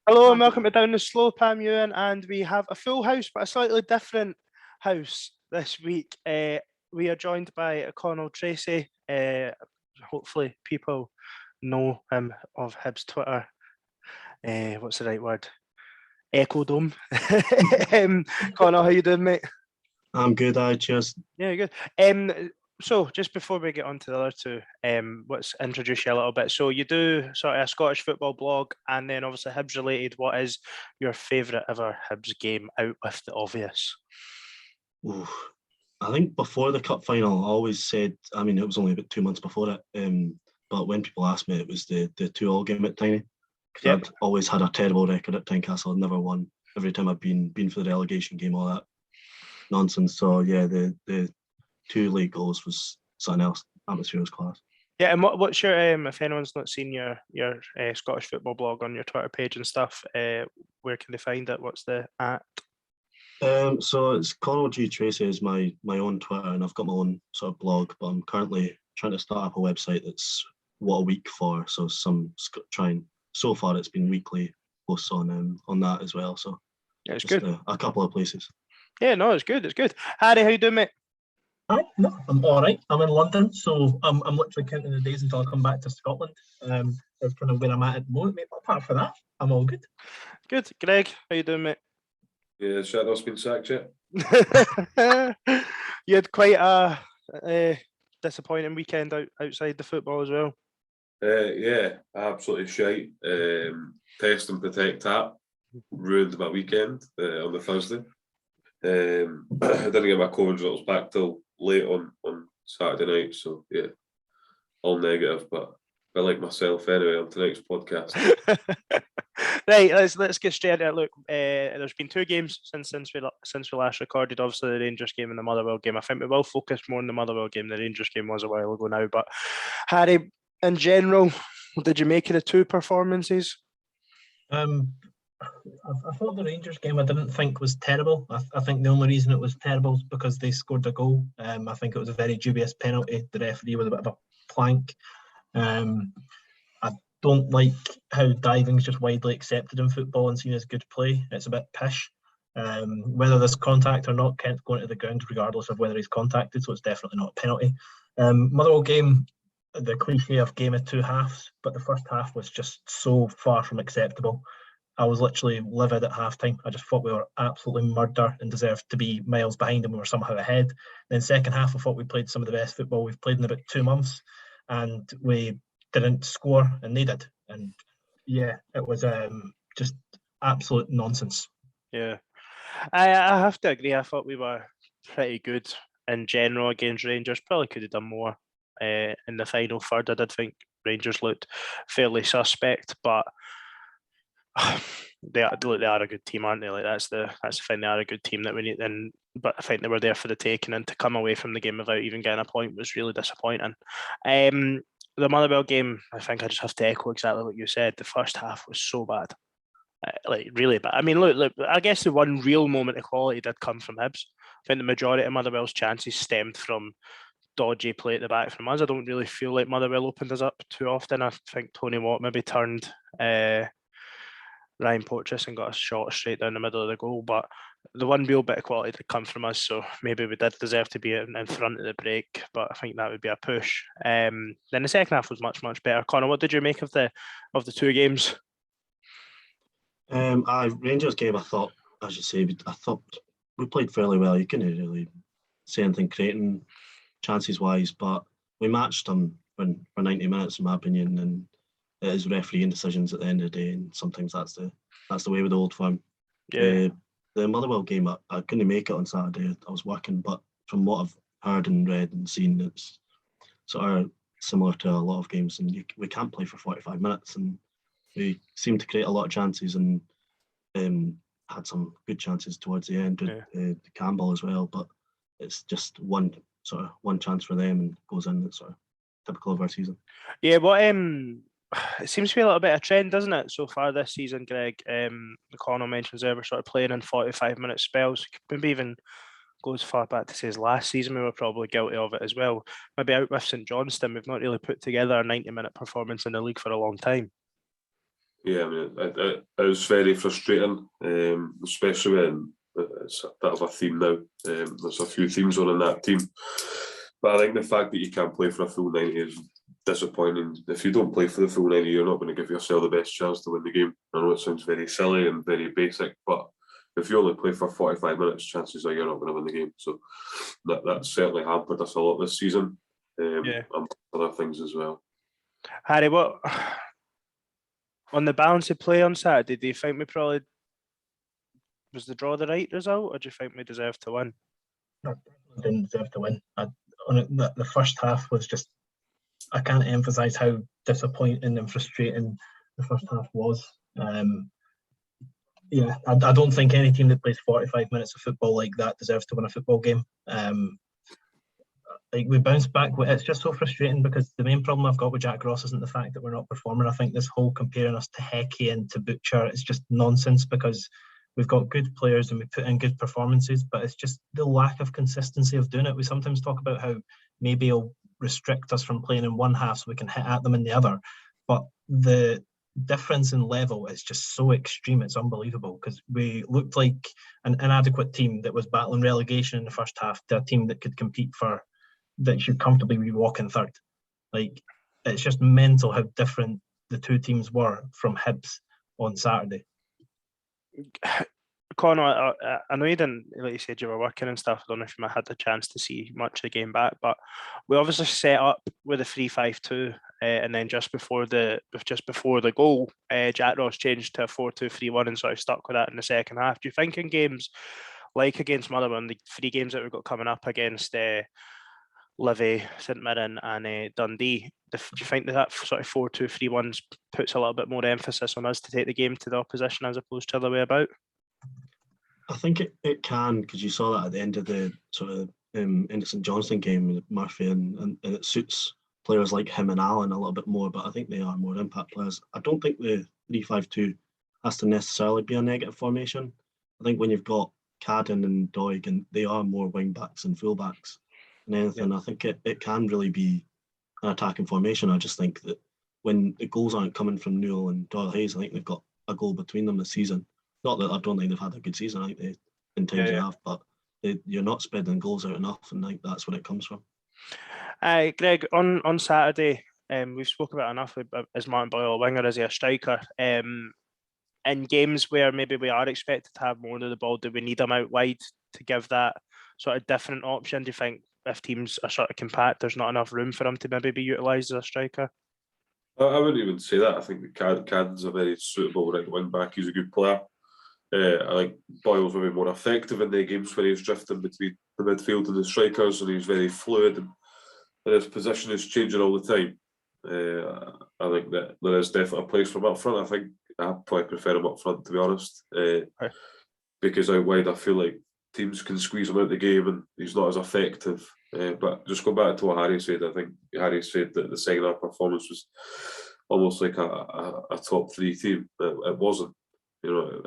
Hello and welcome to Down the Slope. I'm Ewan, and we have a full house, but a slightly different house this week. We are joined by Connell Tracy. Hopefully, people know him of Hibs Twitter. What's the right word? Echo Dome. Connell, how you doing, mate? I'm good. Cheers. Yeah, good. So just before we get on to the other two, let's introduce you a little bit. So you do sort of a Scottish football blog, and then obviously Hibs related. What is your favourite ever Hibs game, out with the obvious? Ooh, I think before the cup final, I always said, I mean, it was only about 2 months before it, but when people asked me, it was the 2-2 game at Tiny. Because I'd always had a terrible record at Tynecastle. I'd never won every time I've been for the relegation game, all that nonsense. So yeah, the 2 late goals was something else. Atmosphere was class. Yeah, and what's your if anyone's not seen your Scottish football blog on your Twitter page and stuff, where can they find it? What's the @? So it's Connell G Tracy is my own Twitter, and I've got my own sort of blog, but I'm currently trying to start up a website that's what a week for. So so far it's been weekly posts on that as well. So yeah, it's good. A couple of places. Yeah, no, it's good. It's good. Harry, how you doing, mate? Hi, no, I'm all right. I'm in London, so I'm literally counting the days until I come back to Scotland. That's kind of where I'm at the moment, mate. But apart from that, I'm all good. Good. Greg, how you doing, mate? Yeah, Shadow's been sacked yet. You had quite a disappointing weekend outside the football as well. Yeah, absolutely shite. Test and protect tap ruined my weekend on the Thursday. I didn't get my COVID results back till late on Saturday night, so yeah, all negative, but I like myself anyway on tonight's podcast. Right, let's get straight into it. Look, there's been 2 games since we last recorded. Obviously, the Rangers game and the Motherwell game. I think we will focus more on the Motherwell game. The Rangers game was a while ago now, but Harry, in general, what did you make of the 2 performances? I thought the Rangers game I didn't think was terrible. I think the only reason it was terrible is because they scored a goal. I think it was a very dubious penalty. The referee was a bit of a plank. I don't like how diving is just widely accepted in football and seen as good play. It's a bit pish. Whether there's contact or not, Kent's going to the ground regardless of whether he's contacted, so it's definitely not a penalty. Motherwell game, the cliche of game of 2 halves, but the first half was just so far from acceptable. I was literally livid at halftime. I just thought we were absolutely murder and deserved to be miles behind, and we were somehow ahead. Then second half, I thought we played some of the best football we've played in about 2 months, and we didn't score, and they did. And yeah, it was just absolute nonsense. Yeah, I have to agree. I thought we were pretty good in general against Rangers. Probably could have done more in the final third. I did think Rangers looked fairly suspect, but they are a good team, aren't they? Like that's the thing. They are a good team that we need. But I think they were there for the taking, and to come away from the game without even getting a point was really disappointing. The Motherwell game, I think I just have to echo exactly what you said. The first half was so bad, like really bad. I mean, look. I guess the one real moment of quality did come from Hibs. I think the majority of Motherwell's chances stemmed from dodgy play at the back from us. I don't really feel like Motherwell opened us up too often. I think Tony Watt maybe turned Ryan Porteous and got a shot straight down the middle of the goal, but the one real bit of quality did come from us, so maybe we did deserve to be in front of the break, but I think that would be a push. Then the second half was much better. Connor, what did you make of the 2 games? Rangers game, I thought, as you say, I thought we played fairly well. You couldn't really say anything creating chances wise, but we matched them for 90 minutes, in my opinion, and it is refereeing decisions at the end of the day, and sometimes that's the way with the old firm. Yeah. The Motherwell game, I couldn't make it on Saturday. I was working, but from what I've heard and read and seen, it's sort of similar to a lot of games, and we can't play for 45 minutes, and we seemed to create a lot of chances and had some good chances towards the end with Campbell as well, but it's just one chance for them and goes in. It's sort of typical of our season. Yeah, well, it seems to be a little bit of a trend, doesn't it, so far this season, Greg? Connell mentions there we're sort of playing in 45-minute spells. Maybe even go as far back to say as last season we were probably guilty of it as well. Maybe out with St Johnstone, we've not really put together a 90-minute performance in the league for a long time. Yeah, I mean, it was very frustrating, especially when it's a bit of a theme now. There's a few themes on in that team. But I think the fact that you can't play for a full 90 is disappointing. If you don't play for the full 90, you're not going to give yourself the best chance to win the game. I know it sounds very silly and very basic, but if you only play for 45 minutes, chances are you're not going to win the game. So that's certainly hampered us a lot this season, and other things as well. Harry, what on the balance of play on Saturday, do you think we probably was the draw the right result, or do you think we deserved to win? I didn't deserve to win. The first half was just, I can't emphasise how disappointing and frustrating the first half was. I don't think any team that plays 45 minutes of football like that deserves to win a football game. We bounce back. It's just so frustrating because the main problem I've got with Jack Ross isn't the fact that we're not performing. I think this whole comparing us to Hecky and to Butcher is just nonsense because we've got good players and we put in good performances, but it's just the lack of consistency of doing it. We sometimes talk about how maybe it'll restrict us from playing in one half so we can hit at them in the other. But the difference in level is just so extreme, it's unbelievable, because we looked like an inadequate team that was battling relegation in the first half to a team that could compete that should comfortably be walking third. It's just mental how different the two teams were from Hibs on Saturday. Connor, I know you didn't, like you said, you were working and stuff. I don't know if you might have had the chance to see much of the game back, but we obviously set up with a 3-5-2, and then just before the goal, Jack Ross changed to a 4-2-3-1 and sort of stuck with that in the second half. Do you think in games like against Motherwell, the 3 games that we've got coming up against Livi, St Mirren and Dundee, do you think that sort of 4-2-3-1 puts a little bit more emphasis on us to take the game to the opposition as opposed to the other way about? I think it can, because you saw that at the end of the sort of St Johnstone game with Murphy, and it suits players like him and Allan a little bit more, but I think they are more impact players. I don't think the 3-5-2 has to necessarily be a negative formation. I think when you've got Cadden and Doig, and they are more wing backs and full backs than anything, I think it can really be an attacking formation. I just think that when the goals aren't coming from Newell and Doyle Hayes, I think they've got a goal between them this season. Not that I don't think they've had a good season. I think they in times they have, but you're not spreading goals out enough, and I think that's where it comes from. Greg, on Saturday, we've spoken about enough. Is Martin Boyle a winger? Is he a striker? In games where maybe we are expected to have more of the ball, do we need him out wide to give that sort of different option? Do you think if teams are sort of compact, there's not enough room for him to maybe be utilised as a striker? I wouldn't even say that. I think that Cadden's a very suitable right wing back. He's a good player. I think Boyle's maybe more effective in the games where he's drifting between the midfield and the strikers, and he's very fluid, and his position is changing all the time. I think that there is definitely a place for him up front. I think I probably prefer him up front, to be honest, because out wide I feel like teams can squeeze him out the game and he's not as effective. But just go back to what Harry said. I think Harry said that the second half performance was almost like a top 3 team. It wasn't.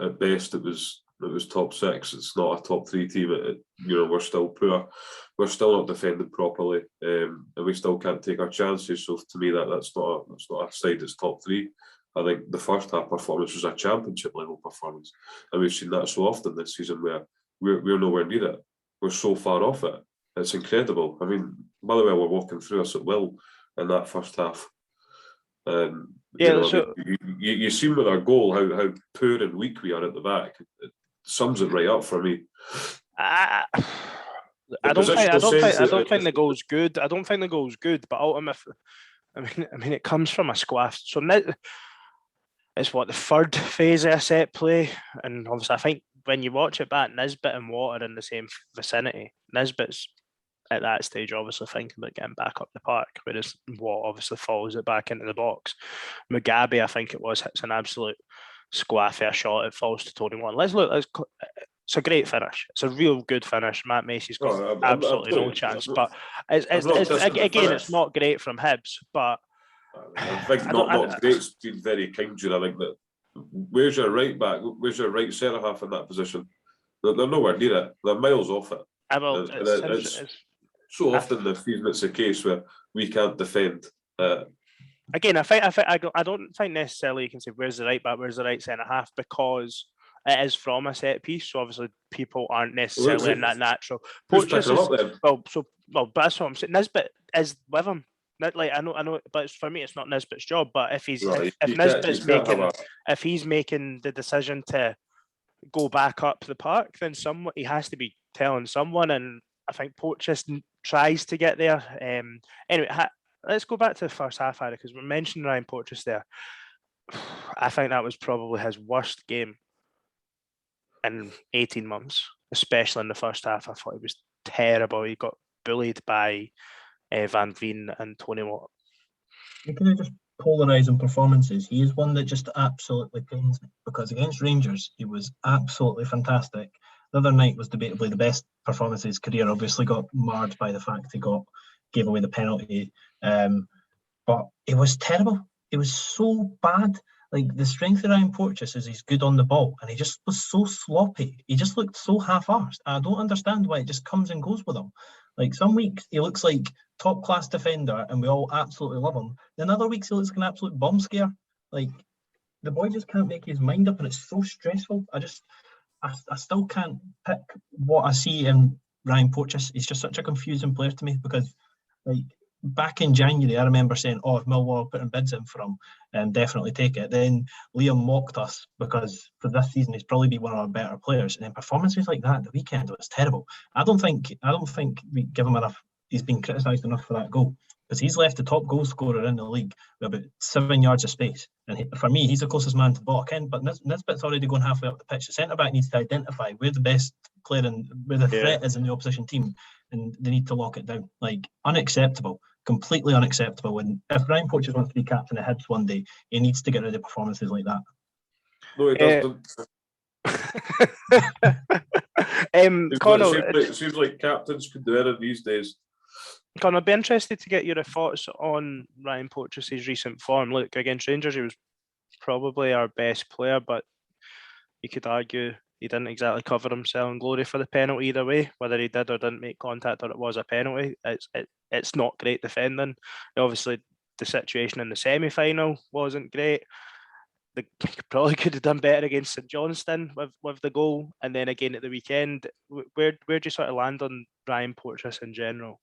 At best it was top 6. It's not a top 3 team. We're still poor. We're still not defending properly, and we still can't take our chances. So to me, that's not a side that's top 3. I think the first half performance was a championship level performance, and we've seen that so often this season where we're nowhere near it. We're so far off it. It's incredible. I mean, Motherwell were walking through us at will in that first half. You see with our goal how poor and weak we are at the back. It sums it right up for me. I don't think the goal's good. I don't think the goal's good, but ultimately, I mean, it comes from a squash. So it's the third phase of a set play, and obviously, I think when you watch it back, Nisbet and Water in the same vicinity. Nisbet's at that stage obviously thinking about getting back up the park, whereas Watt obviously follows it back into the box. Mugabe, I think it was, hits an absolute squaffy a shot. It falls to Tony One. It's a great finish. It's a real good finish. Matt Macy's got absolutely no chance, but it's not great from Hibs. But I think not great's been very kind to you. I think that where's your right back? Where's your right centre half in that position? They're nowhere near it. They're miles off it. It's so often the feeling it's a case where we can't defend. again, I don't think necessarily you can say where's the right back, where's the right centre half, because it is from a set piece. So obviously people aren't necessarily in that natural. Who's picking him up then? But that's what I'm saying. Nisbet is with him. Like I know, but for me, it's not Nisbet's job. But if he's Right, if you can't- Nisbet's you can't have making if he's making the decision to go back up the park, then he has to be telling someone, and I think Porteous tries to get there. Anyway, let's go back to the first half, Harry, because we're mentioning Ryan Porteous there. I think that was probably his worst game in 18 months, especially in the first half. I thought it was terrible. He got bullied by Van Veen and Tony Watt. You can just polarising performances. He is one that just absolutely pains me, because against Rangers, he was absolutely fantastic. The other night was debatably the best performance of his career. Obviously, got marred by the fact he gave away the penalty. But it was terrible. It was so bad. Like, the strength of Ryan Porteous is he's good on the ball, and he just was so sloppy. He just looked so half-arsed. I don't understand why it just comes and goes with him. Like, some weeks he looks like top-class defender, and we all absolutely love him. Then other weeks he looks like an absolute bomb scare. Like, the boy just can't make his mind up, and it's so stressful. I still can't pick what I see in Ryan Porteous. He's just such a confusing player to me, because, like, back in January, I remember saying, if Millwall are putting bids in for him, definitely take it. Then Liam mocked us because for this season he's probably been one of our better players. And then performances like that the weekend was terrible. I don't think we give him enough. He's been criticised enough for that goal, because he's left the top goal scorer in the league with about 7 yards of space. And for me, he's the closest man to ball Ken. But Nisbet's already going halfway up the pitch. The centre back needs to identify where the best player and where the threat is in the opposition team, and they need to lock it down. Like, unacceptable. Completely unacceptable. And if Ryan Porteous wants to be captain of Hibs one day, he needs to get rid of performances like that. No, he doesn't. Connor, it seems like captains could do it these days. Connor, I'd be interested to get your thoughts on Ryan Porteous' recent form. Look, against Rangers, he was probably our best player, but you could argue he didn't exactly cover himself in glory for the penalty either way, whether he did or didn't make contact or it was a penalty. It's not great defending. Obviously, the situation in the semi-final wasn't great. They probably could have done better against St Johnstone with the goal, and then again at the weekend. Where do you sort of land on Ryan Porteous in general?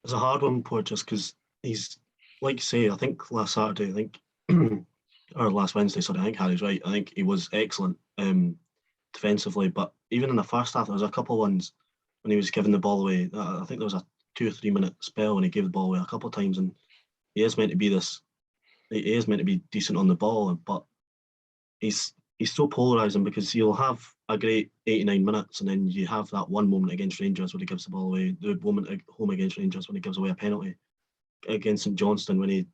It's a hard one, Porteous, because he's, like you say, I think last Saturday, or last Wednesday, sorry, I think Harry's right. I think he was excellent defensively, but even in the first half, there was a couple of ones when he was giving the ball away. I think there was a 2 or 3 minute spell when he gave the ball away a couple of times, and he is meant to be decent on the ball, but he's so polarising, because he'll have a great 89 minutes, and then you have that one moment against Rangers when he gives the ball away, the moment at home against Rangers when he gives away a penalty, against St Johnstone when he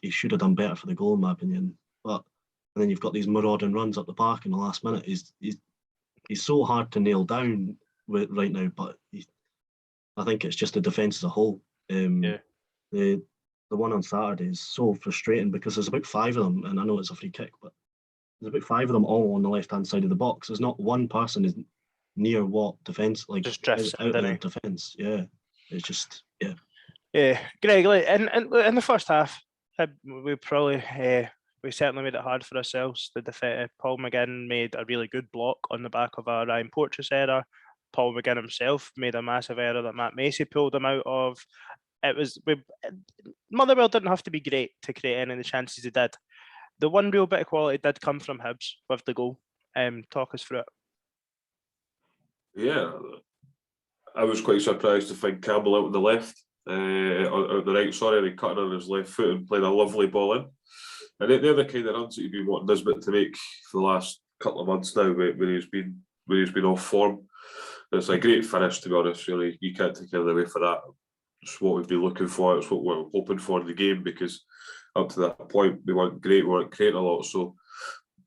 should have done better for the goal, in my opinion. And then you've got these marauding runs up the park in the last minute. He's so hard to nail down right now, but I think it's just the defence as a whole. The one on Saturday is so frustrating, because there's about 5 of them, and I know it's a free kick, but there's about 5 of them all on the left-hand side of the box. There's not one person is near what defence, like just drifts out of the defence. Yeah, it's just Yeah, Greg. In the first half, we certainly made it hard for ourselves. Paul McGinn made a really good block on the back of a Ryan Porteous error. Paul McGinn himself made a massive error that Matt Macy pulled him out of. Motherwell didn't have to be great to create any of the chances he did. The one real bit of quality did come from Hibs with the goal. Talk us through it. Yeah, I was quite surprised to find Campbell out on the left, on the right, sorry, and he cut on his left foot and played a lovely ball in. And they're the kind of runs that you've been wanting Nisbet to make for the last couple of months now, when he's been off form. It's a great finish, to be honest. Really, you can't take anything away for that. It's what we've been looking for. It's what we're hoping for in the game, because up to that point we weren't great. We weren't creating a lot. So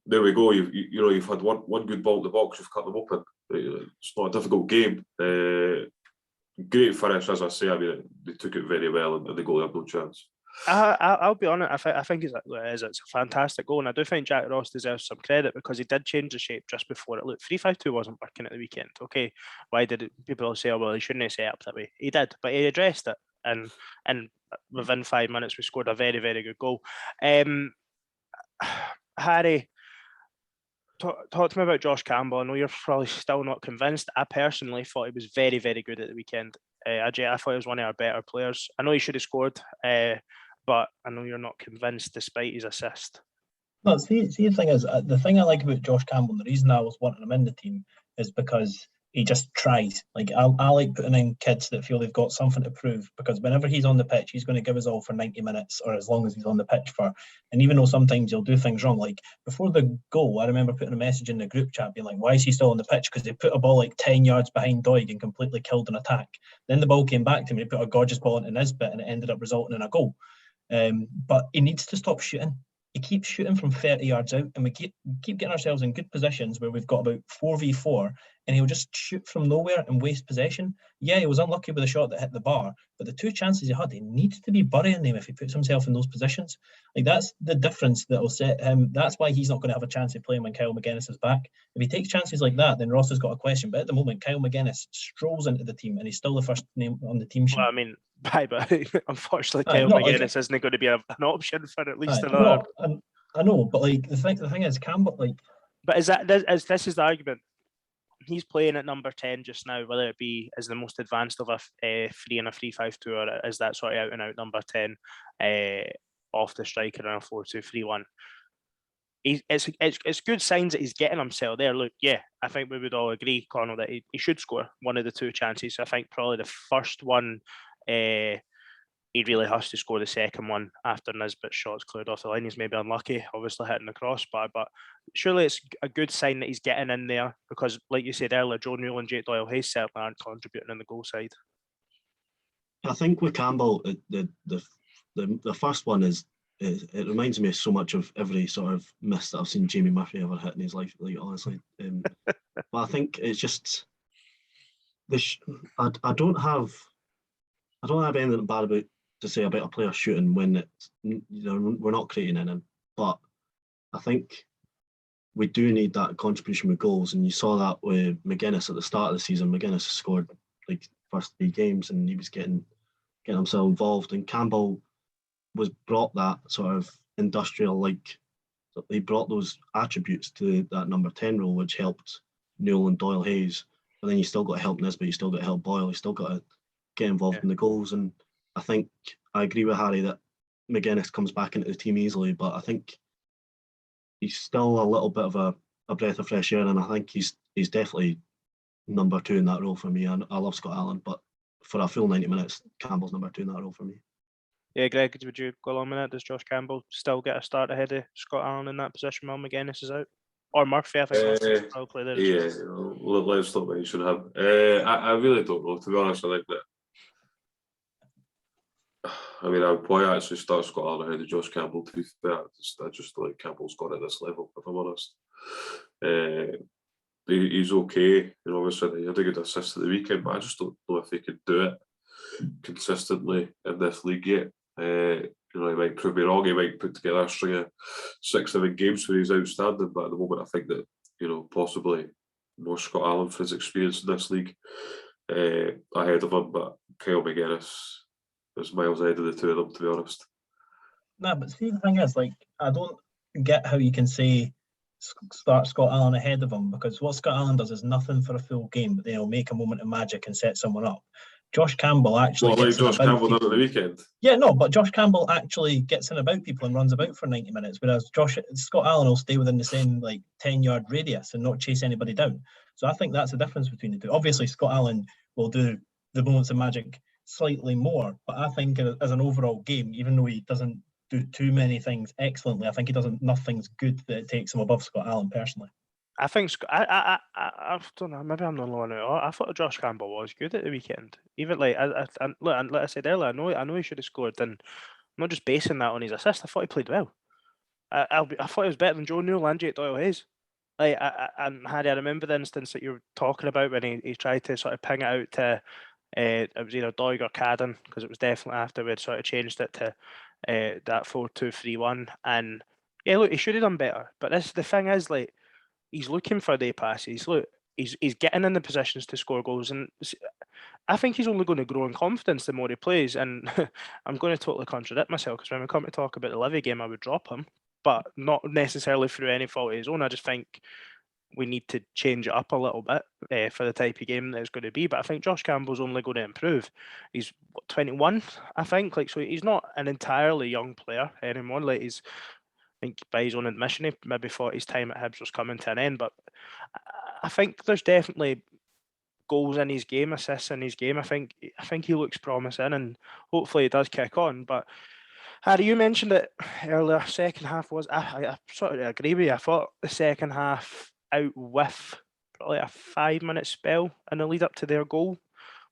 there we go. You've had one good ball in the box. You've cut them open. It's not a difficult game. Great finish, as I say. I mean, they took it very well, and the goalie had no chance. I'll be honest. I think it's a fantastic goal, and I do think Jack Ross deserves some credit, because he did change the shape just before it. Look, 3-5-2 wasn't working at the weekend. Okay, why did people say, "Oh well, he shouldn't have set up that way"? He did, but he addressed it, and within 5 minutes we scored a very, very good goal. Harry, talk to me about Josh Campbell. I know you're probably still not convinced. I personally thought he was very, very good at the weekend. Ajay, I thought he was one of our better players. I know he should have scored, but I know you're not convinced despite his assist. No, see, the thing is, the thing I like about Josh Campbell, and the reason I was wanting him in the team is because he just tries. Like, I like putting in kids that feel they've got something to prove, because whenever he's on the pitch, he's going to give us all for 90 minutes or as long as he's on the pitch for. And even though sometimes he'll do things wrong, like before the goal, I remember putting a message in the group chat being like, why is he still on the pitch? Because they put a ball like 10 yards behind Doig and completely killed an attack. Then the ball came back to me, he put a gorgeous ball into Nisbet and it ended up resulting in a goal. But he needs to stop shooting. He keeps shooting from 30 yards out, and we keep getting ourselves in good positions where we've got about 4v4, and he'll just shoot from nowhere and waste possession. Yeah, he was unlucky with a shot that hit the bar, but the two chances he had, he needs to be burying them if he puts himself in those positions. Like, that's the difference that will set him. That's why he's not going to have a chance of playing when Kyle McGuinness is back. If he takes chances like that, then Ross has got a question. But at the moment, Kyle McGuinness strolls into the team, and he's still the first name on the team sheet. Well, I mean, but unfortunately, Kyle McGuinness isn't going to be an option for at least another. I know, but like the thing is, Campbell, like. But this is the argument? He's playing at number 10 just now, whether it be as the most advanced of a 3 and a 3-5-2, or as that sort of out and out number 10 off the striker in a 4-2-3-1. It's good signs that he's getting himself there. Look, yeah, I think we would all agree, Connell, that he should score one of the two chances. I think probably the first one, he really has to score the second one after Nisbet's shot's cleared off the line. He's maybe unlucky, obviously hitting the crossbar, but surely it's a good sign that he's getting in there, because, like you said earlier, Joe Newell and Jake Doyle-Hayes certainly aren't contributing on the goal side. I think with Campbell, the first one is it reminds me so much of every sort of miss that I've seen Jamie Murphy ever hit in his life. Like, honestly, but I think it's just this. I don't have anything bad to say about a player shooting when it's, we're not creating anything. But I think we do need that contribution with goals, and you saw that with McGuinness at the start of the season. McGuinness scored like first 3 games, and he was getting himself involved. And Campbell brought that sort of industrial, like, he brought those attributes to that number 10 role, which helped Newell and Doyle-Hayes. But then you still got to help Nisbet, you still got to help Boyle, you still got to get involved in the goals. And I think I agree with Harry that McGuinness comes back into the team easily, but I think he's still a little bit of a breath of fresh air, and I think he's definitely number 2 in that role for me. I love Scott Allan, but for a full 90 minutes, Campbell's number 2 in that role for me. Yeah, Greg, would you go along with that? Does Josh Campbell still get a start ahead of Scott Allan in that position while McGuinness is out? Or Murphy, I think. I'll play there. Yeah, let's not mention him. I really don't know, to be honest. I think that. I mean, I would probably actually start Scott Allan ahead of Josh Campbell, to be fair. I just like Campbell's got at this level, if I'm honest. He's okay. Obviously, he had a good assist at the weekend, but I just don't know if he can do it consistently in this league yet. He might prove me wrong. He might put together a string of 6-7 games where he's outstanding, but at the moment, I think that possibly more Scott Allan for his experience in this league ahead of him. But Kyle McGuinness is miles ahead of the two of them, to be honest. No, but see, the thing is, like, I don't get how you can say start Scott Allan ahead of him, because what Scott Allan does is nothing for a full game, but then he'll make a moment of magic and set someone up. Josh Campbell actually gets Josh Campbell done at the weekend. Yeah, no, but Josh Campbell actually gets in about people and runs about for 90 minutes, whereas Scott Allan will stay within the same 10-yard radius and not chase anybody down. So I think that's the difference between the two. Obviously, Scott Allan will do the moments of magic slightly more, but I think as an overall game, even though he doesn't do too many things excellently, I think he does enough things good that it takes him above Scott Allan personally. I think I don't know. Maybe I'm the only one. I thought Josh Campbell was good at the weekend. Even like I said earlier, I know he should have scored. And I'm not just basing that on his assist. I thought he played well. I thought he was better than Joe Newell and Jake Doyle-Hayes. And Harry, I remember the instance that you were talking about when he tried to sort of ping it out to it was either Doig or Cadden, because it was definitely after we'd sort of changed it to that 4-2-3-1. And yeah, look, he should have done better. But the thing is, like, he's looking for the passes. Look, he's getting in the positions to score goals, and I think he's only going to grow in confidence the more he plays. And I'm going to totally contradict myself, because when we come to talk about the Livi game, I would drop him, but not necessarily through any fault of his own. I just think we need to change it up a little bit for the type of game that it's going to be. But I think Josh Campbell's only going to improve. He's 21, I think. Like, so he's not an entirely young player anymore. Like, he's, I think by his own admission, he maybe thought his time at Hibs was coming to an end. But I think there's definitely goals in his game, assists in his game. I think he looks promising, and hopefully he does kick on. But Harry, you mentioned it earlier. Second half was I sort of agree with you. I thought the second half out with probably a 5-minute spell in the lead up to their goal.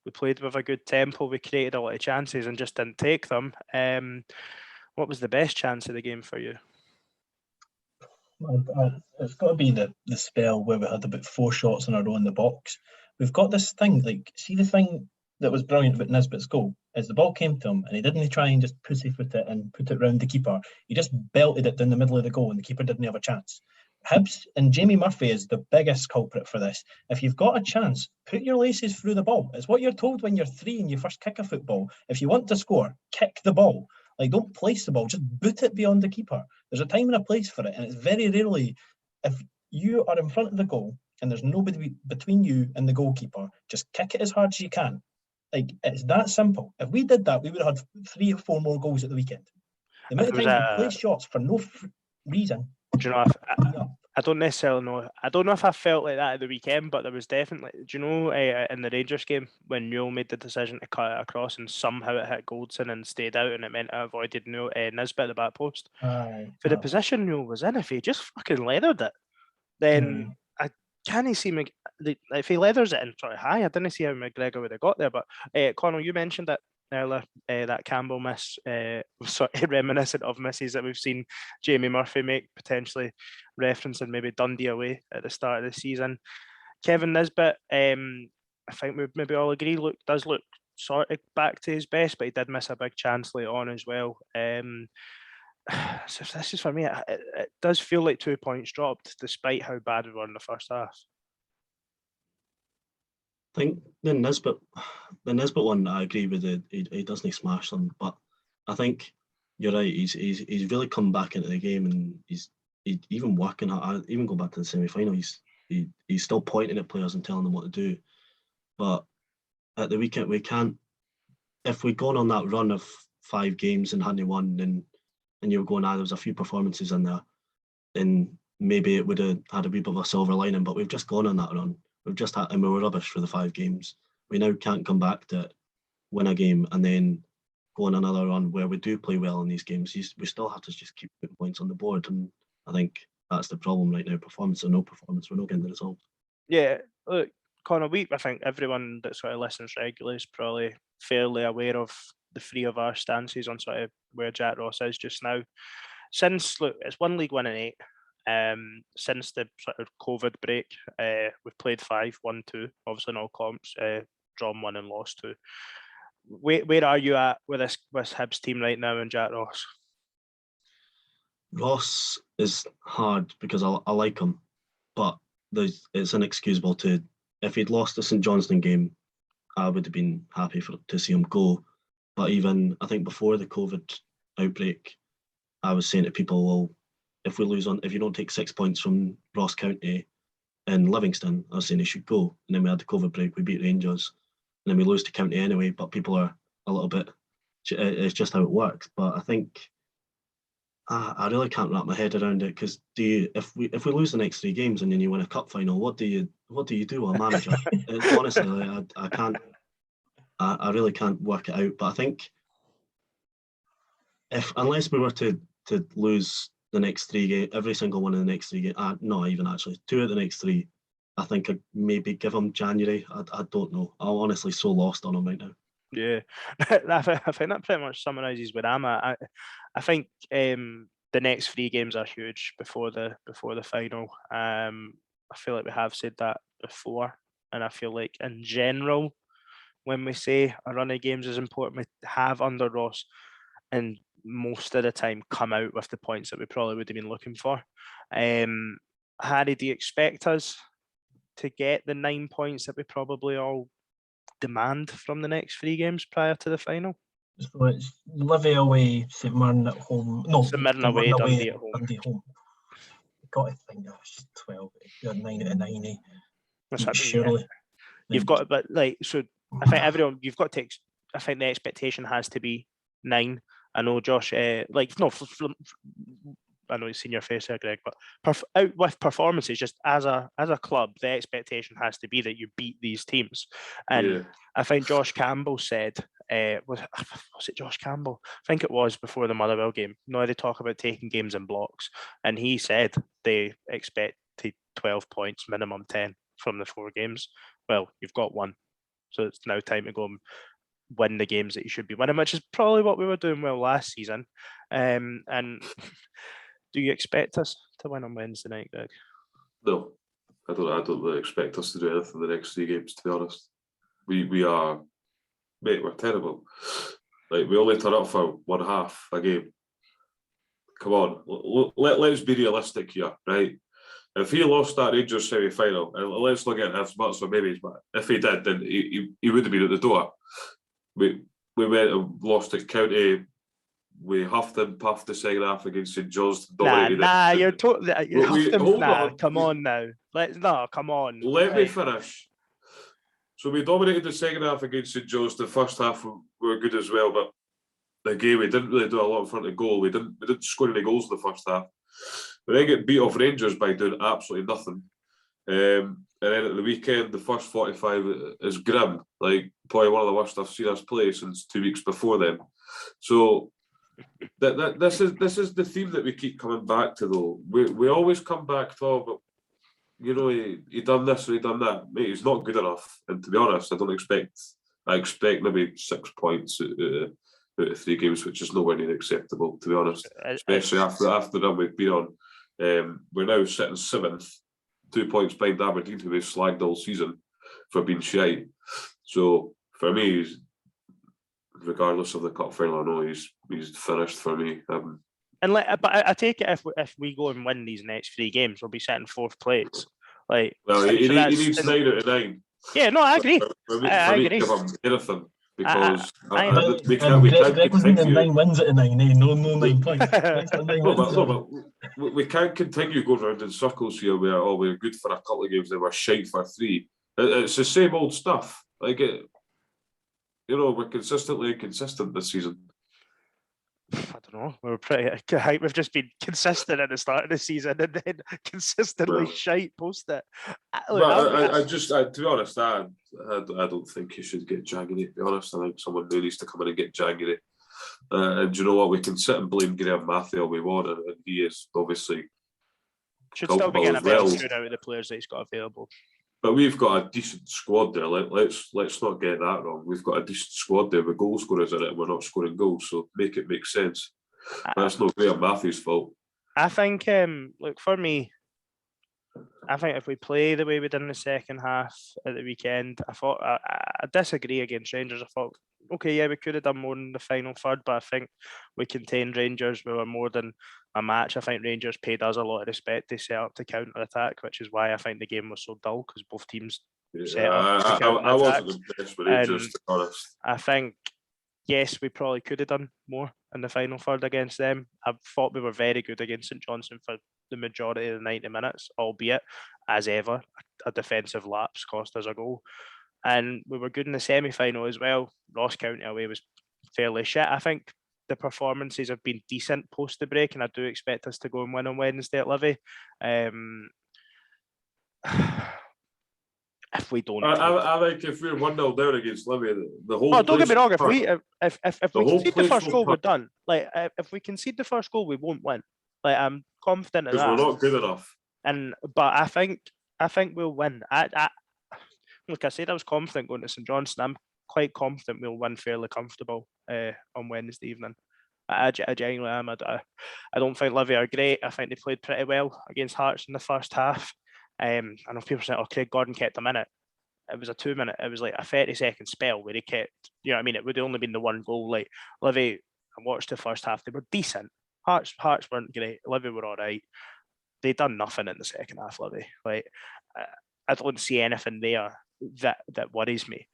We played with a good tempo. We created a lot of chances and just didn't take them. What was the best chance of the game for you? It's got to be the spell where we had about 4 shots in a row in the box. We've got this thing, like, see, the thing that was brilliant about Nisbet's goal is the ball came to him and he didn't try and just pussyfoot it and put it round the keeper. He just belted it down the middle of the goal and the keeper didn't have a chance. Hibs and Jamie Murphy is the biggest culprit for this. If you've got a chance, put your laces through the ball. It's what you're told when you're 3 and you first kick a football. If you want to score, kick the ball. Like, don't place the ball, just boot it beyond the keeper. There's a time and a place for it, and it's very rarely, if you are in front of the goal and there's nobody between you and the goalkeeper, just kick it as hard as you can. Like, it's that simple. If we did that, we would have had 3 or 4 more goals at the weekend. The amount of times we play shots for no reason. Do you know, I don't necessarily know. I don't know if I felt like that at the weekend, but there was definitely, do you know, in the Rangers game when Newell made the decision to cut it across and somehow it hit Goldson and stayed out, and it meant it avoided Nisbet at the back post. For the position Newell was in, if he just fucking leathered it, then I can't see if he leathers it in sort of high. I didn't see how McGregor would have got there. But Connell, you mentioned it earlier, that Campbell miss, sort of reminiscent of misses that we've seen Jamie Murphy make, potentially referencing maybe Dundee away at the start of the season. Kevin Nisbet, I think we maybe all agree, does look sort of back to his best, but he did miss a big chance late on as well. So this is, for me, it does feel like 2 points dropped, despite how bad we were in the first half. I think the Nisbet one, I agree with it. He doesn't smash them, but I think you're right. He's really come back into the game, and he's even working hard. Even go back to the semi-final, he's still pointing at players and telling them what to do. But at the weekend, we can't. If we'd gone on that run of 5 games and hadn't won, and you were going, there was a few performances in there, then maybe it would have had a wee bit of a silver lining. But we've just gone on that run. We've just had, and we were rubbish for the 5 games. We now can't come back to it, win a game, and then go on another run where we do play well in these games. We still have to just keep putting points on the board, and I think that's the problem right now. Performance or no performance, we're not getting the result. Yeah, look, Connor, I think everyone that sort of listens regularly is probably fairly aware of the 3 of our stances on sort of where Jack Ross is just now. Since, look, it's 1 league win and 8. Since the sort of COVID break, we've played 5, won 2, obviously in all comps, drawn 1 and lost 2. Where are you at with this Hibs team right now and Jack Ross? Ross is hard because I like him, but it's inexcusable to. If he'd lost the St Johnstone game, I would have been happy to see him go. But even, I think before the COVID outbreak, I was saying to people, well, if you don't take 6 points from Ross County and Livingston, I was saying he should go. And then we had the COVID break, we beat Rangers, and then we lose to County anyway. But people are a little bit, it's just how it works. But I think I really can't wrap my head around it, because if we lose the next 3 games and then you win a cup final, what do you do with a manager? Honestly, I can't. I really can't work it out. But I think unless we were to lose the next 3 games, every single one of the next 3 games, not even actually 2 of the next 3, I think I'd maybe give him January. I don't know. I'm honestly so lost on him right now. Yeah, I think that pretty much summarises where I'm at. I think the next 3 games are huge before the final. I feel like we have said that before, and I feel like in general, when we say a run of games is important, we have under Ross, and most of the time come out with the points that we probably would have been looking for. Harry, do you expect us to get the 9 points that we probably all demand from the next 3 games prior to the final. So it's Livi away, St Mirren at home. No, St Mirren away, Dundee at home. Dundee home. Got to think that's 12, 9 out of 90. Surely. You've got, but like, so I think everyone, you've got to, I think the expectation has to be 9. I know Josh, like, no, I know you've seen your face there, Greg, but out with performances, just as a club, the expectation has to be that you beat these teams. And I think Josh Campbell said, was it Josh Campbell? I think it was before the Motherwell game. No, they talk about taking games in blocks, and he said they expected 12 points, minimum 10 from the 4 games. Well, you've got 1, so it's now time to go and win the games that you should be winning, which is probably what we were doing well last season. And do you expect us to win on Wednesday night, Greg? No, I don't really expect us to do anything the next 3 games, to be honest. We are, mate, we're terrible. Like, we only turn up for one half a game. Come on, let's be realistic here, right? If he lost that Rangers semi-final, and let's not get as much for maybe, but if he did, then he would have been at the door. We went and lost at County. We huffed and puffed the second half against St George's. You're totally. Come on now. Come on. Let me finish. So we dominated the second half against St George's. The first half we were good as well, but again we didn't really do a lot in front of goal. We didn't score any goals in the first half. We then get beat off Rangers by doing absolutely nothing. And then at the weekend, the first 45 is grim. Like, probably one of the worst I've seen us play since 2 weeks before then. So this is the theme that we keep coming back to, though. We always come back to, but you know, he done this or he done that. Mate, he's not good enough. And to be honest, I expect maybe 6 points out of 3 games, which is nowhere near acceptable, to be honest. Especially after the run we've been on. We're now sitting 7th, 2 points behind Aberdeen, who we've slagged all season for being shite. So for me, regardless of the cup final, I know he's finished for me. But I take it if we go and win these next 3 games, we'll be set in 4th place. Like, well, he needs 9 out of 9. Yeah, no, I agree. I agree. Give him anything. Because we can't continue 9 wins out of 9, no 9 points. We can't continue going around in circles here where we're good for a couple of games and we're shite for 3. It's the same old stuff. Like, we're consistently inconsistent this season. I don't know. We're pretty hype. We've just been consistent at the start of the season and then consistently shite post it. To be honest, I don't think you should get January. To be honest, I think someone new needs to come in and get January. And do you know what? We can sit and blame Graham Matthew all we want, and he is obviously should still be getting a better tune out of the players that he's got available. But we've got a decent squad there. Let's not get that wrong. We've got a decent squad there with goal scorers in it, and we're not scoring goals, so make it make sense. That's not Graham Matthew's fault. I think, look, for me, I think if we play the way we did in the second half at the weekend, I disagree against Rangers. I thought, okay, yeah, we could have done more in the final third, but I think we contained Rangers. We were more than a match. I think Rangers paid us a lot of respect. They set up to counter-attack, which is why I think the game was so dull, because both teams set up to counter-attack. I wasn't impressed with Rangers, to be honest. I think, yes, we probably could have done more in the final third against them. I thought we were very good against St Johnstone for the majority of the 90 minutes, albeit, as ever, a defensive lapse cost us a goal. And we were good in the semi-final as well. Ross County away was fairly shit. I think the performances have been decent post the break, and I do expect us to go and win on Wednesday at Livi. If we don't, I think if we're 1-0 down against Livi, the whole. Oh, don't get me wrong. If we concede the first goal, we're done. Like, if we concede the first goal, we won't win. Like, I'm confident of that. Because we're not good enough. But I think we'll win. Like I said, I was confident going to St Johnstone. I'm quite confident we'll win fairly comfortable on Wednesday evening. I genuinely am. I don't think Livi are great. I think they played pretty well against Hearts in the first half. I know people say, Craig Gordon kept them in it. It was a 2-minute, it was like a 30-second spell where he kept, you know what I mean? It would have only been the one goal. Like, Livi, I watched the first half, they were decent. Hearts weren't great. Livi were all right. They done nothing in the second half, Livi. Like, I don't see anything there that worries me.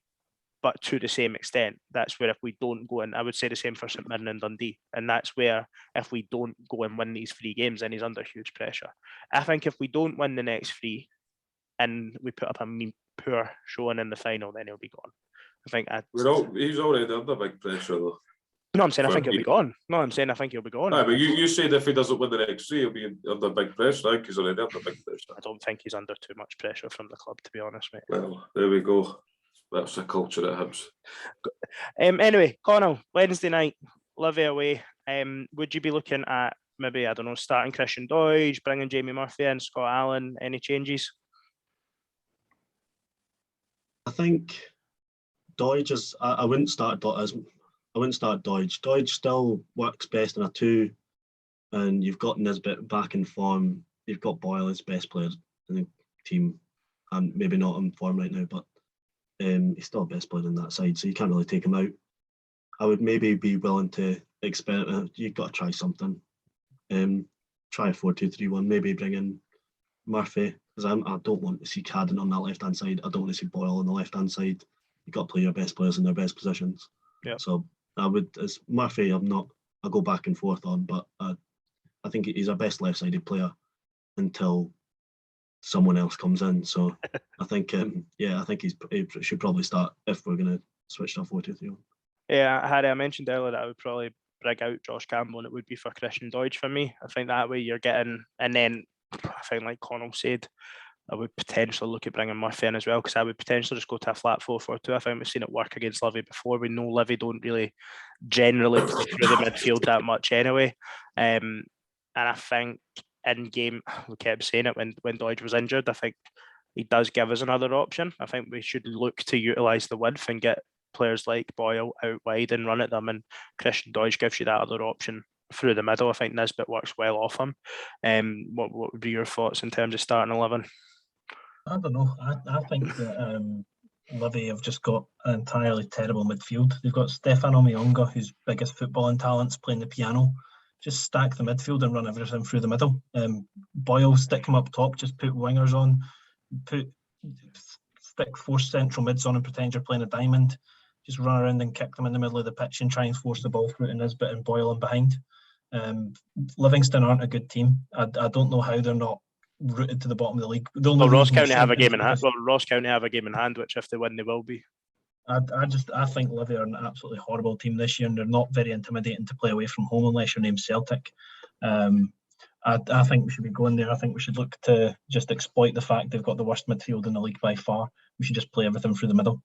But to the same extent, that's where if we don't go in, I would say the same for St Mirren and Dundee. And that's where if we don't go and win these 3 games, then he's under huge pressure. I think if we don't win the next 3 and we put up a poor showing in the final, then he'll be gone. I think he's already under big pressure though. No, I'm saying I think he'll be gone. No, I'm saying I think he'll be gone. But you said if he doesn't win the next 3, he'll be under big pressure. I think he's already under big pressure. I don't think he's under too much pressure from the club, to be honest, mate. Well, there we go. That's the culture at Hibs. Anyway, Connell, Wednesday night, Livi away. Would you be looking at maybe, I don't know, starting Christian Doidge, bringing Jamie Murphy in, Scott Allan, any changes? I think Doidge is. I wouldn't start Doidge. Doidge still works best in a 2, and you've got Nisbet back in form. You've got Boyle as best player in the team, and maybe not in form right now, but he's still best player in that side, so you can't really take him out. I would maybe be willing to experiment. You've got to try something. Try a 4-2-3-1. Maybe bring in Murphy, because I don't want to see Cadden on that left-hand side. I don't want to see Boyle on the left-hand side. You've got to play your best players in their best positions. Yeah. So I would, as Murphy, I'll go back and forth on, but I think he's our best left-sided player until someone else comes in. So I think, I think he should probably start if we're going to switch to a 4-2-3-1. Yeah, Harry, I mentioned earlier that I would probably bring out Josh Campbell and it would be for Christian Doidge for me. I think that way you're getting, and then I think like Connell said, I would potentially look at bringing Murphy in as well, because I would potentially just go to a flat 4-4-2. I think we've seen it work against Livi before. We know Livi don't really generally play through the midfield that much anyway. And I think in game, we kept saying it when Doidge was injured, I think he does give us another option. I think we should look to utilise the width and get players like Boyle out wide and run at them, and Christian Doidge gives you that other option through the middle. I think Nisbet works well off him. What would be your thoughts in terms of starting 11? I don't know. I think that Livi have just got an entirely terrible midfield. They've got Stefano Mionga, whose biggest footballing talent's playing the piano. Just stack the midfield and run everything through the middle. Boyle, stick him up top, just put wingers on, stick 4 central mids on and pretend you're playing a diamond. Just run around and kick them in the middle of the pitch and try and force the ball through to Nisbet and Boyle and behind. Livingston aren't a good team. I don't know how they're not rooted to the bottom of the league. Ross County have a game in hand. Well, Ross County have a game in hand, which if they win, they will be. I think Livi are an absolutely horrible team this year, and they're not very intimidating to play away from home unless your name's Celtic. I think we should be going there. I think we should look to just exploit the fact they've got the worst midfield in the league by far. We should just play everything through the middle.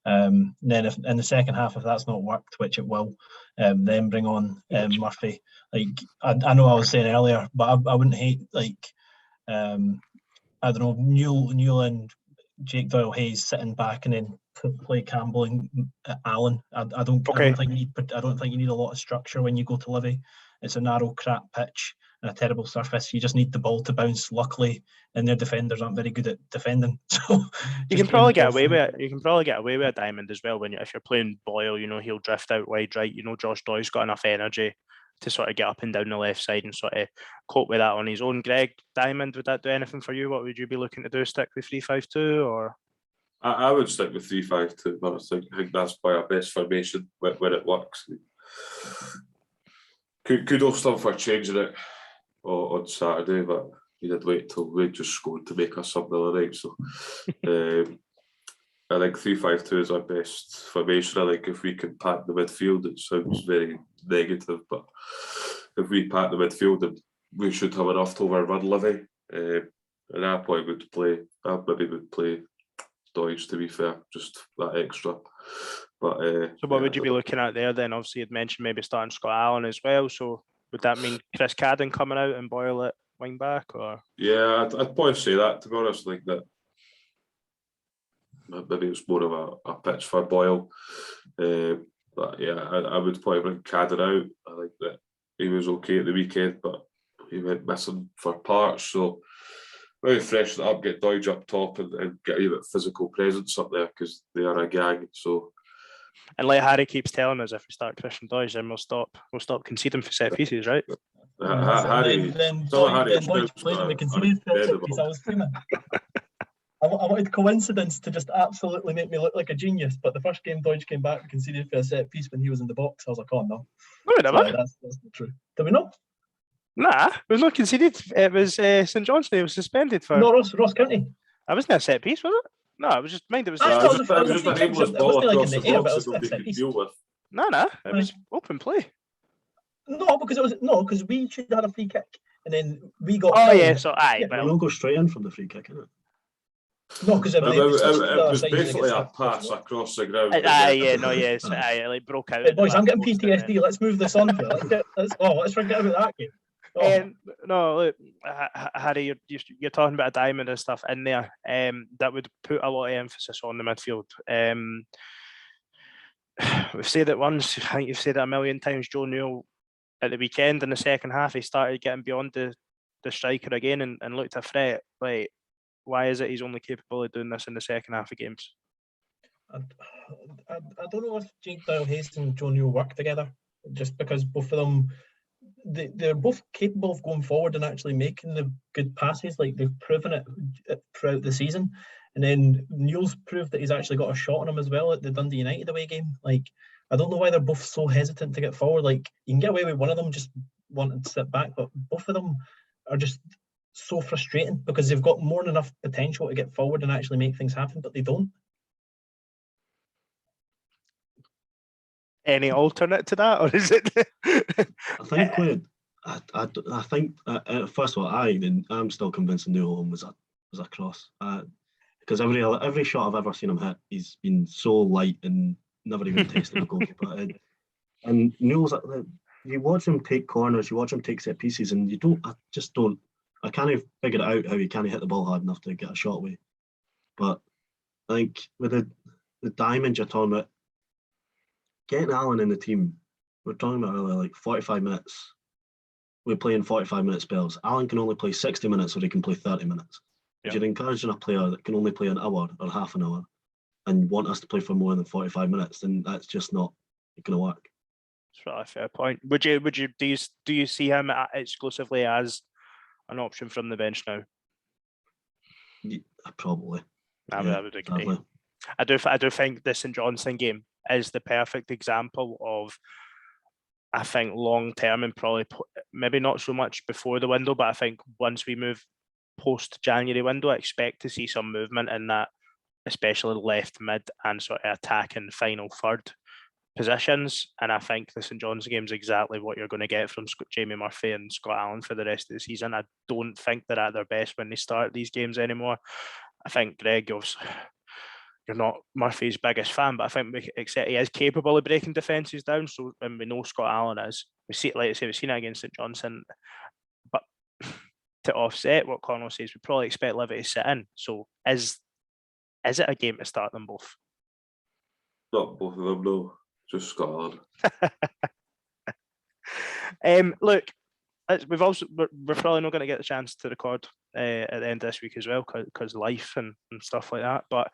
Then if in the second half, if that's not worked, which it will, then bring on Murphy. Like I know I was saying earlier, but I wouldn't hate I don't know, Newell and Jake Doyle-Hayes sitting back and then play Campbell and Allan. I don't think you need a lot of structure when you go to Livi. It's a narrow, crap pitch and a terrible surface. You just need the ball to bounce. Luckily, and their defenders aren't very good at defending. So you can probably get away with it. You can probably get away with a diamond as well if you're playing Boyle. He'll drift out wide right. Josh Doyle's got enough energy to sort of get up and down the left side and sort of cope with that on his own. Greg, diamond, would that do anything for you? What would you be looking to do? Stick with 3-5-2 or? I would stick with 3-5-2, but I think that's by our best formation when it works. Kudos to them for changing it on Saturday, but we did wait till we just scored to make us something the other night. So I think 3-5-2 is our best formation. I think if we can pack the midfield, it sounds very negative, but if we pack the midfield, then we should have enough to overrun Livi. And I probably would play. I maybe would play Doidge, to be fair, just that extra. But so what would you be looking at there then? Obviously, you'd mentioned maybe starting Scott Allan as well. So would that mean Chris Cadden coming out and Boyle at wing back, or? Yeah, I'd probably say that, to be honest. Like that, maybe it's more of a pitch for Boyle. But yeah, I would probably bring Cadden out. I think that he was okay at the weekend, but he went missing for parts. So maybe freshen it up, get Doidge up top, and get a bit of physical presence up there, because they are a gang. So. And like Harry keeps telling us, if we start Christian Doidge, then we'll stop conceding for set pieces, right? Harry, then Doidge played and we conceded set piece. I was screaming. I wanted coincidence to just absolutely make me look like a genius. But the first game Deutsch came back, we conceded for a set piece when he was in the box. I was like, oh no. No, we never. Sorry, that's not true. Did we not? Nah, it was not conceded. It was St Johnstone. It was suspended for. No, Ross County. I wasn't a set piece, was it? No, it was just mind. It was. I It thought was it was a just free an kick. aimless It ball wasn't like across in the the air, but box it that was a nobody set could piece. deal with. No, it was open play. No, because we should have had a free kick, and then we got. Oh yeah, so aye, Yeah, well, We'll go straight in from the free kick, innit? No, because It was basically a pass across the ground. it like broke out. Hey, boys, I'm getting post and then- PTSD. Let's move this on here. Let's forget about that game. Oh. No, look, Harry, you're talking about a diamond and stuff in there. That would put a lot of emphasis on the midfield. We've said it once. I think you've said it a million times. Joe Newell at the weekend in the second half, he started getting beyond the striker again and looked a threat. Like, why is it he's only capable of doing this in the second half of games? I don't know if Jake Doyle-Hayes and Joe Newell work together, just because both of them, they're both capable of going forward and actually making the good passes. Like, they've proven it throughout the season. And then Newell's proved that he's actually got a shot on him as well at the Dundee United away game. Like, I don't know why they're both so hesitant to get forward. Like, you can get away with one of them just wanting to sit back, but both of them are just so frustrating because they've got more than enough potential to get forward and actually make things happen, but they don't. Any alternate to that, or is it? I think first of all, I'm still convinced Newell was a cross. Because every shot I've ever seen him hit, he's been so light and never even tasted a goalkeeper. And Newell's, you watch him take corners, you watch him take set pieces, and I can't figure it out how he can't hit the ball hard enough to get a shot away. But I think with the diamond you're talking about, getting Allan in the team, we're talking about earlier, like 45 minutes. We're playing 45-minute spells. Allan can only play 60 minutes or he can play 30 minutes. If you're encouraging a player that can only play an hour or half an hour and want us to play for more than 45 minutes, then that's just not going to work. That's really a fair point. Do you see him exclusively as an option from the bench now? Yeah, probably. I would agree. Probably. I do think the St Johnstone game is the perfect example of, I think, long term, and probably maybe not so much before the window, but I think once we move post January window, I expect to see some movement in that, especially left mid and sort of attacking final third positions. And I think the St John's game is exactly what you're going to get from Jamie Murphy and Scott Allan for the rest of the season. I don't think they're at their best when they start these games anymore. I think Greg, you're not Murphy's biggest fan, but I think he is capable of breaking defences down. So, and we know Scott Allan is. We've seen it against St Johnstone, but to offset what Connell says, we probably expect Livi to sit in. So, is it a game to start them both? Not both of them, no. Just Scott Allan. Look, we're probably not going to get the chance to record at the end of this week as well because life and stuff like that. But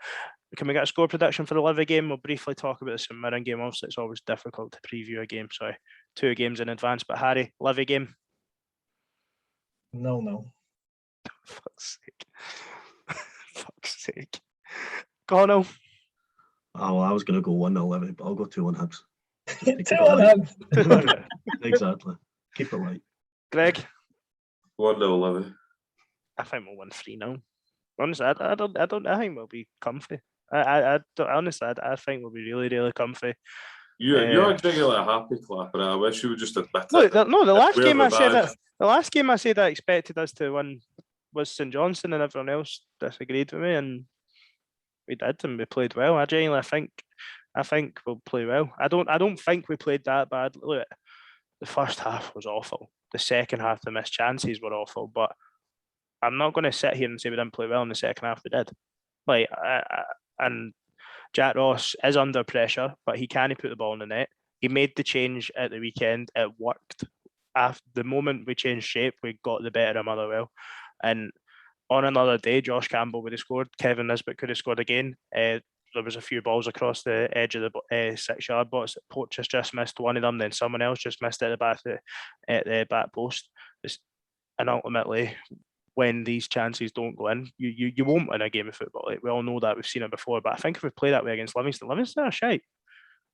can we get a score prediction for the Livi game? We'll briefly talk about the St Mirren game. Obviously, it's always difficult to preview a game, so 2 games in advance. But Harry, Livi game? No. Fuck's sake. Fuck's sake. Connell? Oh, well, I was going to go 1-0 Livi, but I'll go 2-1 Hibs. 2-1 Hibs. Exactly. Keep it light. Greg? 1-0 Livi. I think we'll win 3-0. Honestly, I think we'll be comfy. I think we'll be really, really comfy. You're acting like a happy clapper. I wish you would just admit it. No, the last game I said I expected us to win was St Johnstone, and everyone else disagreed with me, and we did, and we played well. I genuinely think we'll play well. I don't think we played that bad. Look, the first half was awful. The second half, the missed chances were awful, but I'm not going to sit here and say we didn't play well in the second half. We did. And Jack Ross is under pressure, but he can't put the ball in the net. He made the change at the weekend. It worked. After the moment we changed shape, we got the better of Motherwell. And on another day, Josh Campbell would have scored. Kevin Nisbet could have scored again. There was a few balls across the edge of the 6-yard box. Poach just missed one of them. Then someone else just missed it at the back post. And ultimately, when these chances don't go in, you won't win a game of football. Like, we all know that, we've seen it before. But I think if we play that way against Livingston are shite.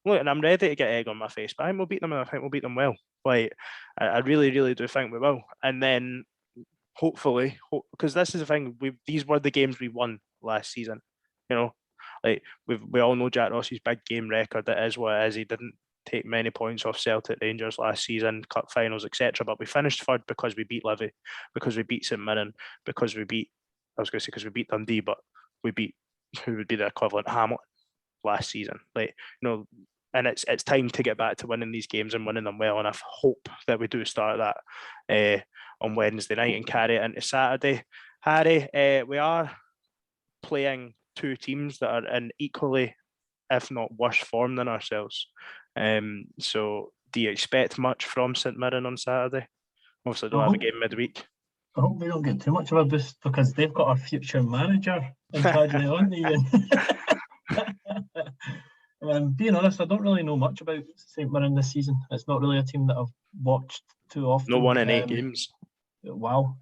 Look, and I'm ready to get egg on my face, but I think we'll beat them, and I think we'll beat them well. Like, I really, really do think we will. And then hopefully, because this is the thing, these were the games we won last season. You know, like we all know Jack Ross's big game record. It is what it is. He didn't take many points off Celtic, Rangers last season, cup finals, etc. But we finished third because we beat Livi, because we beat St Mirren, because we beat Dundee, but we beat who would be the equivalent, Hamilton, last season. Like, you know, and it's time to get back to winning these games and winning them well. And I hope that we do start that on Wednesday night and carry it into Saturday. Harry, we are playing two teams that are in equally, if not worse form than ourselves. So do you expect much from St Mirren on Saturday? Obviously, don't have a game midweek. I hope we don't get too much of a boost because they've got our future manager in Padley on even. Being honest, I don't really know much about St Mirren this season. It's not really a team that I've watched too often. No one in 8 games. Wow.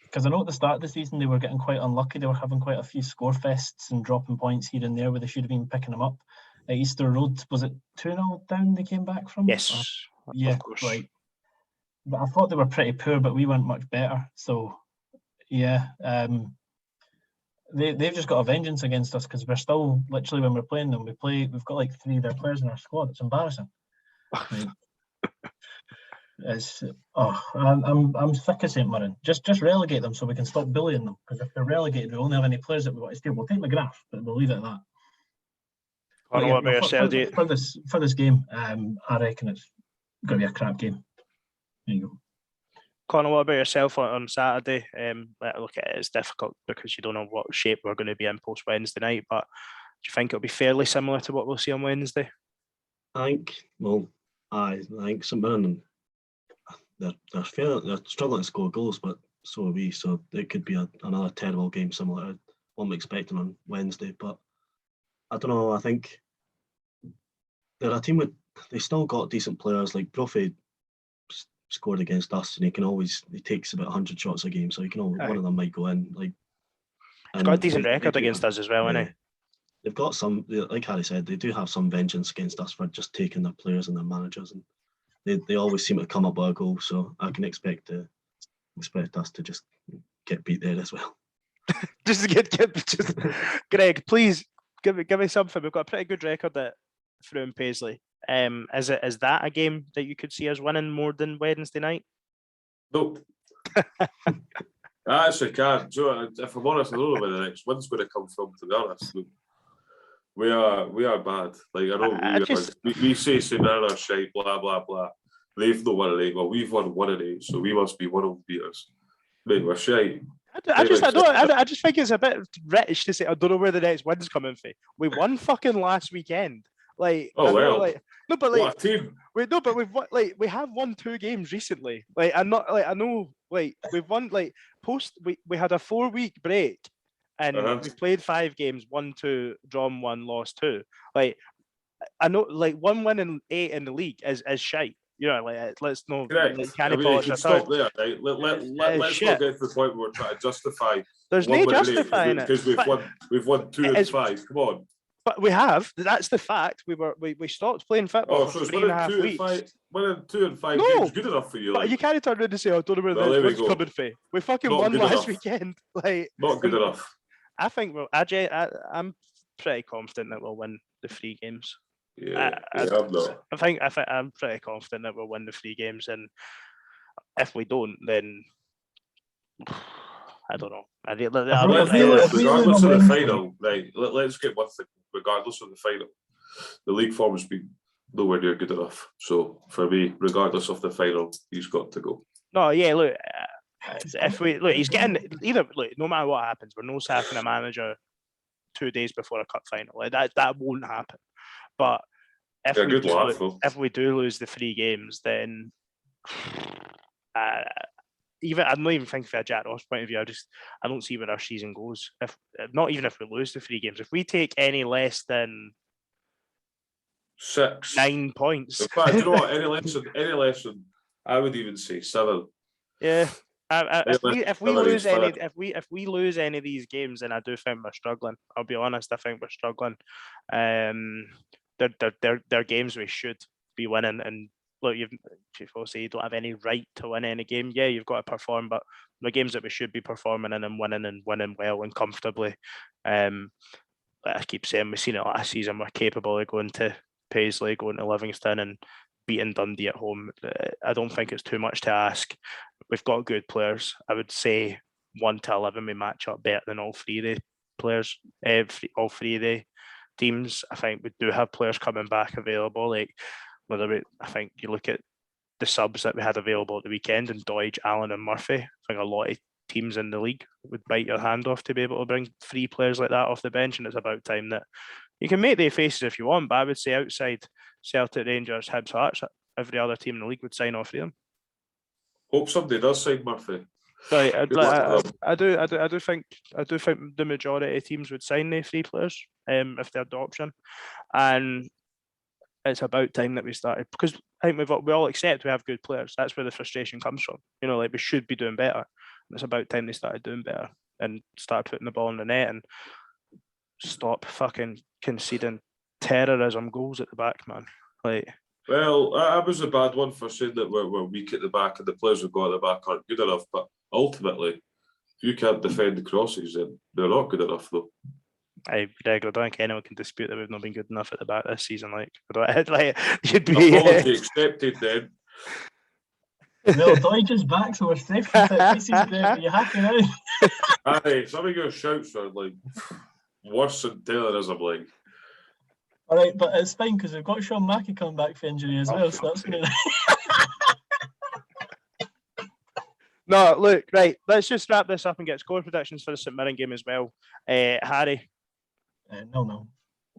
Because I know at the start of the season they were getting quite unlucky. They were having quite a few score fests and dropping points here and there where they should have been picking them up. At Easter Road, was it 2-0 down they came back from? Yes. Yeah, right. But I thought they were pretty poor, but we went much better. So, yeah. They've just got a vengeance against us because we're still, literally, when we're playing them, we've got like 3 of their players in our squad. It's embarrassing. I'm sick of St Mirren. Just relegate them so we can stop bullying them. Because if they're relegated, we only have any players that we want to steal. We'll take McGrath, but we'll leave it at that. I know what about yourself, for this game, I reckon it's going to be a crap game. There you go. Connor, what about yourself on Saturday? Look, it's difficult because you don't know what shape we're going to be in post Wednesday night. But do you think it'll be fairly similar to what we'll see on Wednesday? I think St Mirren, they're struggling to score goals, but so are we. So it could be another terrible game similar to what I'm expecting on Wednesday. But I don't know. I think they're a team they still got decent players. Like Brophy scored against us, and he takes about 100 shots a game, so one of them might go in. Like, he's got a decent record against us as well, isn't he? They've got some, like Harry said, they do have some vengeance against us for just taking their players and their managers, and they always seem to come up with a goal. So I can expect us to just get beat there as well. just Greg, please give me something. We've got a pretty good record through in Paisley. Is that a game that you could see us winning more than Wednesday night? Nope. I actually can't. So if I'm honest, I don't know where the next win's going to come from, to be honest. We are bad. Like, I know we say St Mirren are shite, blah blah blah. They've not won an 8. Well, we've won 1 in 8, so we must be one of the beaters. Mate, we're shite. I just think it's a bit rich to say I don't know where the next win's coming from. We won fucking last weekend. Like, oh well. Like, no, but like, what a team. We have won 2 games recently. Like, I know, like, we've won, like, we had a 4-week break, and we've played 5 games, won 2, drawn 1, lost 2. Like, I know, like, 1 win in 8 in the league is shite. You know, like, let's not. Like, you can stop there, right? Let's not get to the point where we're trying to justify. There's no justifying it because we've won 2 and 5. Come on. But we have. That's the fact. We stopped playing football for 3.5 weeks. Winning 2 and 5 games good enough for you. But you can't turn around and say, "I don't know where the next one's coming from." We fucking won last weekend. Like, not good enough. I think I'm pretty confident that we'll win the 3 games. Yeah, I'm not. I think I'm pretty confident that we'll win the 3 games, and if we don't, then I don't know. Regardless of the final, right? Let's get one thing. Regardless of the final, the league form has been nowhere near good enough. So for me, regardless of the final, he's got to go. No, yeah, look. He's getting either. Look, no matter what happens, we're no sacking a manager 2 days before a cup final. Like, that won't happen. But if we do lose the 3 games, then I'm not even thinking from a Jack Ross point of view. I don't see where our season goes. Not even if we lose the 3 games, if we take any less than 6, 9 points. In fact, you know what? Any less than I would even say 7. Yeah. If we lose any of these games, then I do think we're struggling. I'll be honest. I think we're struggling. They're games we should be winning. And look, people say you don't have any right to win any game. Yeah, you've got to perform, but the games that we should be performing in and winning well and comfortably. I keep saying, we've seen it last season. We're capable of going to Paisley, going to Livingston, and beating Dundee at home. I don't think it's too much to ask. We've got good players. I would say 1 to 11 we match up better than all three of the players, all three of the teams. I think we do have players coming back available. Like I think you look at the subs that we had available at the weekend, and Doidge, Allan, and Murphy. I think a lot of teams in the league would bite your hand off to be able to bring 3 players like that off the bench, and it's about time that you can make their faces if you want, but I would say outside Celtic, Rangers, Hibs, Hearts, every other team in the league would sign off for them. Hope somebody does sign Murphy. Right, I do think the majority of teams would sign the 3 players if they had the option, and it's about time that we started, because I think we all accept we have good players. That's where the frustration comes from. You know, like we should be doing better. And it's about time they started doing better and started putting the ball in the net and stop fucking conceding terrorism goals at the back, man. Like, well, I was a bad one for saying that we're weak at the back and the players we've got at the back aren't good enough. But ultimately, if you can't defend the crosses, then they're not good enough, though. I don't think anyone can dispute that we've not been good enough at the back this season. You'd be apology accepted then. Well, Doidge is back, so we're safe. This is great. Are you happy now? Aye, some of your shouts are like worse than terrorism, like. All right, but it's fine because we've got Sean Mackey coming back for injury as well, so that's going to. No, look, right. Let's just wrap this up and get score predictions for the St Mirren game as well. Harry. No.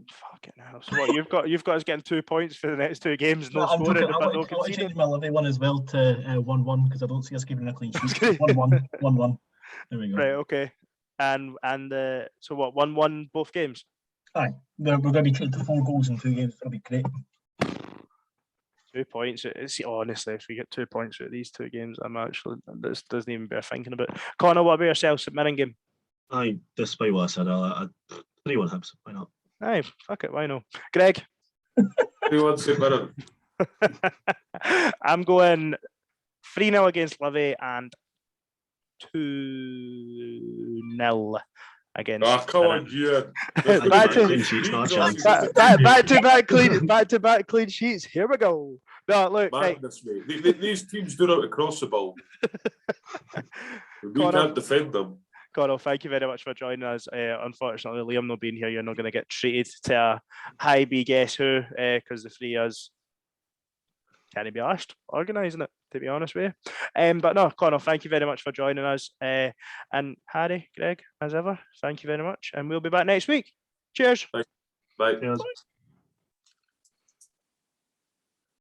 Fucking hell. So what you've got us getting 2 points for the next 2 games, no scoring. I want to change my Livi one as well to 1-1 because I don't see us keeping a clean sheet. 1-1. There we go. Right, okay. And so what, 1-1 both games? Aye. We're going to be treated to 4 goals in 2 games. That'll be great. 2 points. Honestly, if we get 2 points out of these 2 games, this doesn't even bear thinking about. Connor, what about yourself at Mirren game? Aye, despite what I said, I 3-1 Hibs. Why not? Aye, fuck it, why not? Greg? 3-1 St Mirren. I'm going 3-0 against Livi and 2-0 against. Oh, come on, yeah. Back to back clean sheets. Here we go. No, look, madness, mate. These teams do know how to cross the ball. We can't defend them. Connell, thank you very much for joining us. Unfortunately, Liam not being here, you're not going to get treated to a high B guess who, because the 3 of us can't be asked organising it, to be honest with you. But no, Connell, thank you very much for joining us. And Harry, Greg, as ever, thank you very much. And we'll be back next week. Cheers. Bye. Cheers.